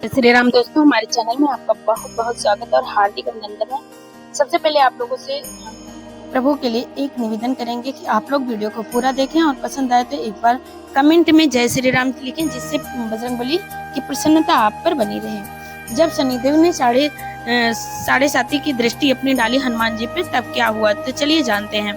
श्री राम दोस्तों, हमारे चैनल में आपका बहुत बहुत स्वागत और हार्दिक अभिनंदन है। सबसे पहले आप लोगों से प्रभु के लिए एक निवेदन करेंगे कि आप लोग वीडियो को पूरा देखें और पसंद आए तो एक बार कमेंट में जय श्री राम लिखें, जिससे बजरंगबली की प्रसन्नता आप पर बनी रहे। जब शनिदेव ने साढ़े साती की दृष्टि अपनी डाली हनुमान जी पे, तब क्या हुआ तो चलिए जानते हैं।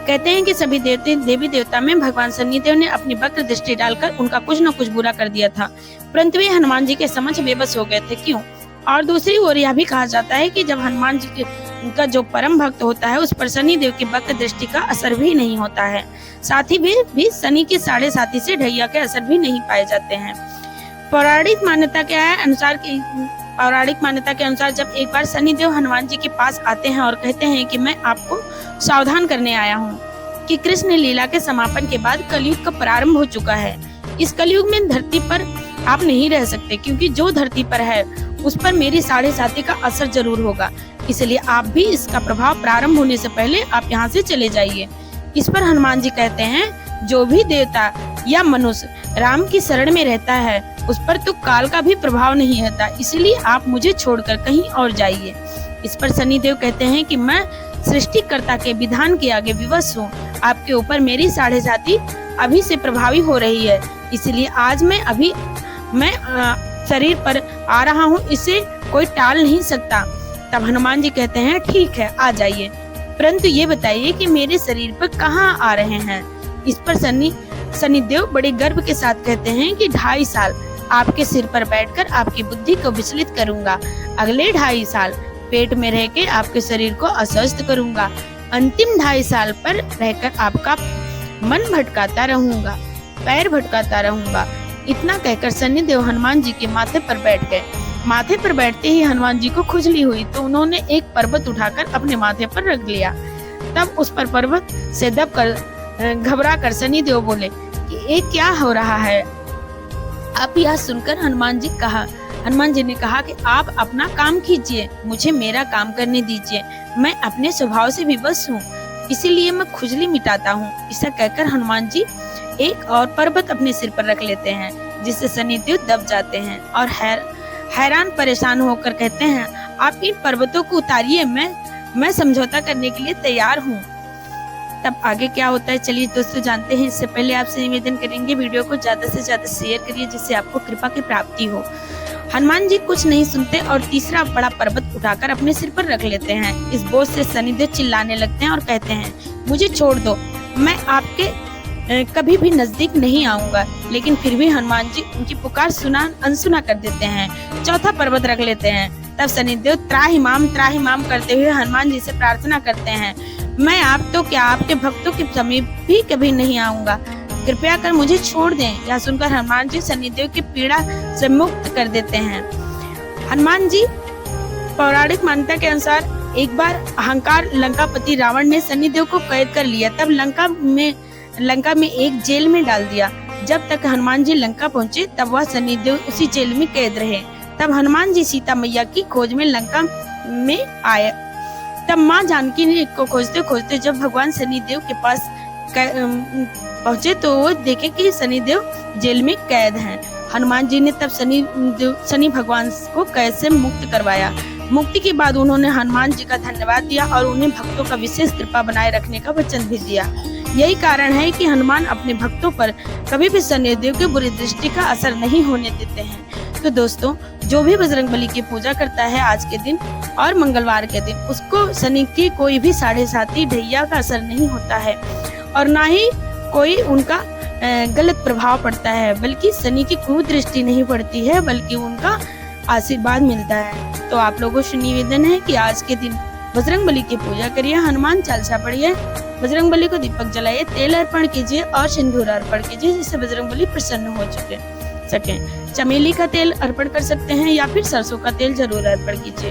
कहते हैं कि सभी देवी देवता में भगवान शनिदेव ने अपनी वक्र दृष्टि डालकर उनका कुछ न कुछ बुरा कर दिया था, परंतु वे हनुमान जी के समक्ष बेबस हो गए थे। क्यों? और दूसरी ओर यह भी कहा जाता है कि जब हनुमान जी का जो परम भक्त होता है, उस पर शनिदेव की वक्र दृष्टि का असर भी नहीं होता है। साथ ही भी शनि के साढ़े साती से ढैया के असर भी नहीं पाए जाते हैं। पौराणिक मान्यता के अनुसार जब एक बार शनिदेव हनुमान जी के पास आते हैं और कहते हैं कि मैं आपको सावधान करने आया हूँ कि कृष्ण लीला के समापन के बाद कलयुग का प्रारंभ हो चुका है। इस कलयुग में धरती पर आप नहीं रह सकते, क्योंकि जो धरती पर है उस पर मेरी साढ़े साती का असर जरूर होगा। इसलिए आप भी इसका प्रभाव प्रारंभ होने से पहले आप यहाँ से चले जाइए। इस पर हनुमान जी कहते हैं, जो भी देवता या मनुष्य राम की शरण में रहता है उस पर तो काल का भी प्रभाव नहीं होता, इसलिए आप मुझे छोड़कर कहीं और जाइए। इस पर शनिदेव कहते हैं कि मैं सृष्टिकर्ता के विधान के आगे विवश हूँ। आपके ऊपर मेरी साढ़े साती अभी से प्रभावी हो रही है, इसलिए आज मैं शरीर पर आ रहा हूँ, इसे कोई टाल नहीं सकता। तब हनुमान जी कहते हैं, ठीक है आ जाइए, परंतु ये बताइए कि मेरे शरीर पर कहाँ आ रहे हैं। इस पर शनिदेव बड़े गर्व के साथ कहते हैं कि 2.5 साल आपके सिर पर बैठकर आपकी बुद्धि को विचलित करूंगा। अगले 2.5 साल पेट में रहकर आपके शरीर को अस्वस्थ करूंगा। अंतिम 2.5 साल पर रहकर आपका मन भटकाता रहूंगा, पैर भटकाता रहूंगा। इतना कहकर शनिदेव हनुमान जी के माथे पर बैठ गए। माथे पर बैठते ही हनुमान जी को खुजली हुई, तो उन्होंने एक पर्वत उठाकर अपने माथे पर रख लिया। तब उस पर पर्वत से घबरा कर शनिदेव बोले कि ये क्या हो रहा है। अब यह सुनकर हनुमान जी ने कहा कि आप अपना काम कीजिए, मुझे मेरा काम करने दीजिए। मैं अपने स्वभाव से विवश हूँ, इसीलिए मैं खुजली मिटाता हूँ। ऐसा कहकर हनुमान जी एक और पर्वत अपने सिर पर रख लेते हैं, जिससे शनिदेव दब जाते हैं और हैरान परेशान होकर कहते हैं, आप इन पर्वतों को उतारिए, मैं समझौता करने के लिए तैयार हूँ। तब आगे क्या होता है चलिए दोस्तों जानते हैं। इससे पहले आपसे निवेदन करेंगे, वीडियो को ज्यादा से ज्यादा शेयर करिए, जिससे आपको कृपा की प्राप्ति हो। हनुमान जी कुछ नहीं सुनते और तीसरा बड़ा पर्वत उठाकर अपने सिर पर रख लेते हैं। इस बोझ से शनिदेव चिल्लाने लगते हैं और कहते हैं, मुझे छोड़ दो, मैं आपके कभी भी नजदीक नहीं आऊंगा। लेकिन फिर भी हनुमान जी उनकी पुकार अनसुना कर देते हैं। चौथा पर्वत रख लेते हैं। तब शनिदेव त्राहिमाम करते हुए हनुमान जी से प्रार्थना करते हैं, मैं आप तो क्या आपके भक्तों के समीप भी कभी नहीं आऊंगा, कृपया कर मुझे छोड़ दें। यह सुनकर हनुमान जी शनिदेव की पीड़ा से मुक्त कर देते हैं। हनुमान जी पौराणिक मान्यता के अनुसार एक बार अहंकार लंकापति रावण ने शनिदेव को कैद कर लिया। तब लंका में एक जेल में डाल दिया। जब तक हनुमान जी लंका पहुँचे तब वह शनिदेव उसी जेल में कैद रहे। तब हनुमान जी सीता मैया की खोज में लंका में आए। तब माँ जानकी को खोजते खोजते जब भगवान शनिदेव के पास पहुँचे तो वो देखे कि शनिदेव जेल में कैद हैं। हनुमान जी ने तब शनि भगवान को कैद से मुक्त करवाया। मुक्ति के बाद उन्होंने हनुमान जी का धन्यवाद दिया और उन्हें भक्तों का विशेष कृपा बनाए रखने का वचन भी दिया। यही कारण है कि हनुमान अपने भक्तों पर कभी भी शनिदेव के बुरी दृष्टि का असर नहीं होने देते हैं। तो दोस्तों, जो भी बजरंगबली की पूजा करता है आज के दिन और मंगलवार के दिन, उसको शनि की कोई भी साढ़े साती ढैया का असर नहीं होता है और ना ही कोई उनका गलत प्रभाव पड़ता है, बल्कि शनि की कुदृष्टि नहीं पड़ती है, बल्कि उनका आशीर्वाद मिलता है। तो आप लोगों से निवेदन है कि आज के दिन बजरंगबली की पूजा करिए, हनुमान चालीसा पढ़िए, बजरंगबली को दीपक जलाइए, तेल अर्पण कीजिए और सिंदूर अर्पण कीजिए, जिससे बजरंगबली प्रसन्न हो सके। चमेली का तेल अर्पण कर सकते हैं या फिर सरसों का तेल जरूर अर्पण कीजिए।